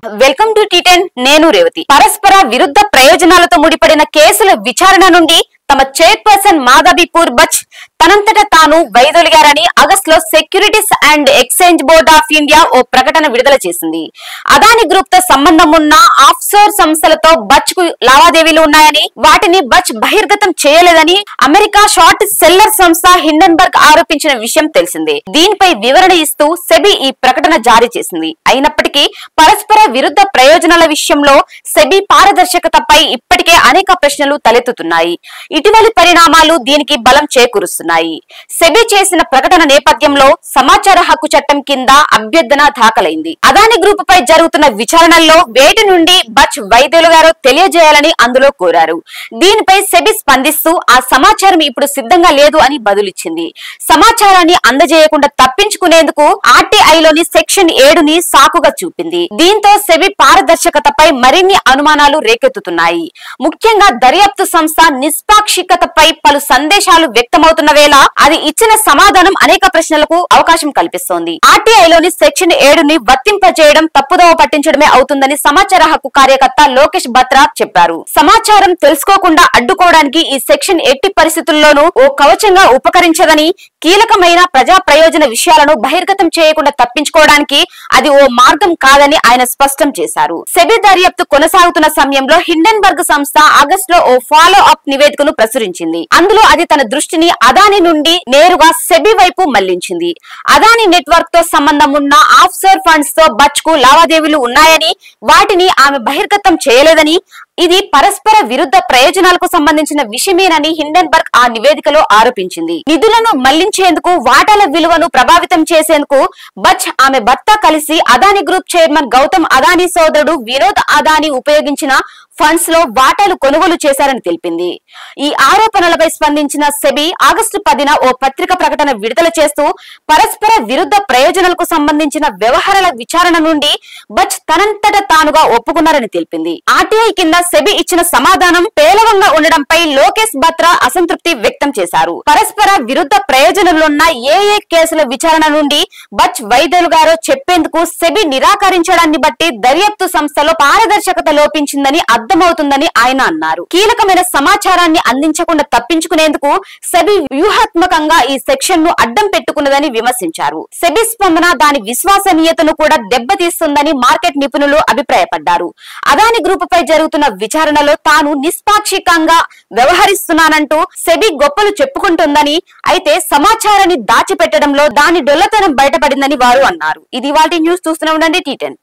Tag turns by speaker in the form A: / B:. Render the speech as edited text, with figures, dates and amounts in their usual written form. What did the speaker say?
A: Welcome to టీ10 నేను రేవతి. పరస్పర విరుద్ధ ప్రయోజనాలతో ముడిపడిన కేసుల విచారణ నుండి తమ చైర్పర్సన్ మాధవీపూర్ బచ్ తనంతట తాను వైదొలిగారని ఆగస్టులో Securities and Exchange Board of India ఓ ప్రకటన విడుదల చేసింది. అదాని గ్రూప్ తో సంబంధం ఉన్న ఆఫ్షోర్ సంస్థలతో బచ్ కు లావాదేవీలు ఉన్నాయని, వాటిని బచ్ బహిర్గతం చేయలేదని అమెరికా షార్ట్ సెల్లర్ సంస్థ హిండెన్బర్గ్ ఆరోపించిన విషయం తెలిసిందే. దీనిపై వివరణ ఇస్తూ సెబీ ఈ ప్రకటన జారీ చేసింది. అయినప్పటికీ పరస్పర విరుద్ధ ప్రయోజనాల విషయంలో సెబీ పారదర్శకతపై ఇప్పటికే అనేక ప్రశ్నలు తలెత్తుతున్నాయి. ఇటీవలి పరిణామాలు దీనికి బలం చేకూరుస్తున్నాయి. సెబీ చేసిన ప్రకటన నేపథ్యంలో సమాచార హక్కు చట్టం కింద అభ్యర్థన దాఖలైంది. అదాని గ్రూప్ పై జరుగుతున్న విచారణల్లో వేటి నుండి బచ్ వైదొలిగారో తెలియజేయాలని అందులో కోరారు. దీనిపై సెబీ స్పందిస్తూ ఆ సమాచారం ఇప్పుడు సిద్ధంగా లేదు అని బదులిచ్చింది. సమాచారాన్ని అందజేయకుండా తప్పించుకునేందుకు ఆర్టీఐలోని సెక్షన్ 7ని సాకుగా చూపింది. దీంతో సెబీ పారదర్శకతపై మరిన్ని అనుమానాలు రేకెత్తుతున్నాయి. ముఖ్యంగా దర్యాప్తు సంస్థ నిష్పాక్షికతపై పలు సందేశాలు వ్యక్తమవుతున్న వేళ అది ఇచ్చిన సమాధానం అనేక ప్రశ్నలకు అవకాశం కల్పిస్తోంది. ఆర్టీఐలోని సెక్షన్ 7ని వర్తింపజేయడం తప్పుదోవ పట్టించడమే అవుతుందని సమాచార హక్కు కార్యకర్త లోకేష్ బత్రా చెప్పారు. సమాచారం తెలుసుకోకుండా అడ్డుకోవడానికి ఈ సెక్షన్ ఎట్టి పరిస్థితుల్లోనూ ఓ కవచంగా ఉపకరించదని, కీలకమైన ప్రజా ప్రయోజన విషయాలను బహిర్గతం చేయకుండా తప్పించుకోవడానికి అది ఓ మార్గం కాదని ఆయన స్పష్టం చేశారు. సెబీ దర్యాప్తు కొనసాగుతున్న సమయంలో హిండెన్బర్గ్ సంస్థ ఆగస్టులో ఓ ఫాలో అప్ నివేదికను ప్రచురించింది. అందులో అది తన దృష్టిని అదాని నుండి నేరుగా సెబీ వైపు మళ్లించింది. అదాని నెట్వర్క్ తో సంబంధం ఉన్న ఆఫ్షోర్ ఫండ్స్ తో బచ్ కు లావాదేవీలు ఉన్నాయని, వాటిని ఆమె బహిర్గతం చేయలేదని, ఇది పరస్పర విరుద్ధ ప్రయోజనాలకు సంబంధించిన విషయమేనని హిండెన్బర్గ్ ఆ నివేదికలో ఆరోపించింది. నిధులను మళ్లించేందుకు, వాటాల విలువను ప్రభావితం చేసేందుకు బచ్, ఆమె భర్త కలిసి అదాని గ్రూప్ చైర్మన్ గౌతమ్ అదాని సోదరుడు వినోద్ అదాని ఉపయోగించిన ఫండ్స్ లో వాటాలు కొనుగోలు చేశారని తెలిపింది. ఈ ఆరోపణలపై స్పందించిన సెబీ ఆగస్టు 10న ఓ పత్రిక ప్రకటన విడుదల చేస్తూ పరస్పర విరుద్ధ ప్రయోజనాలకు సంబంధించిన వ్యవహారాల విచారణ నుండి బచ్ తనంతట తానుగా ఒప్పుకున్నారని తెలిపింది. ఆర్టీఐ కింద సెబీ ఇచ్చిన సమాధానం పేలవంగా ఉండడంపై లోకేష్ బత్రా అసంతృప్తి వ్యక్తం చేశారు. పరస్పర విరుద్ధ ప్రయోజనాలున్న ఏ కేసుల విచారణ నుండి బచ్ వైదొలిగారో చెప్పేందుకు సెబీ నిరాకరించడాన్ని బట్టి దర్యాప్తు సంస్థలో పారదర్శకత లోపించిందని అర్థమవుతుందని ఆయన అన్నారు. కీలకమైన సమాచారాన్ని అందించకుండా తప్పించుకునేందుకు సెబీ వ్యూహాత్మకంగా ఈ సెక్షన్ ను అడ్డం పెట్టుకున్నదని విమర్శించారు. సెబీ స్పందన దాని విశ్వసనీయతను కూడా దెబ్బతీస్తుందని మార్కెట్ నిపుణులు అభిప్రాయపడ్డారు. అదాని గ్రూప్ పై జరుగుతున్న విచారణలో తాను నిష్పాక్షికంగా వ్యవహరిస్తున్నానంటూ సెబీ గొప్పలు చెప్పుకుంటుందని, అయితే సమాచారాన్ని దాచిపెట్టడంలో దాని డొల్లతనం బయటపడిందని వారు అన్నారు. ఇది వాటి న్యూస్. చూస్తూనే ఉండండి టీ10.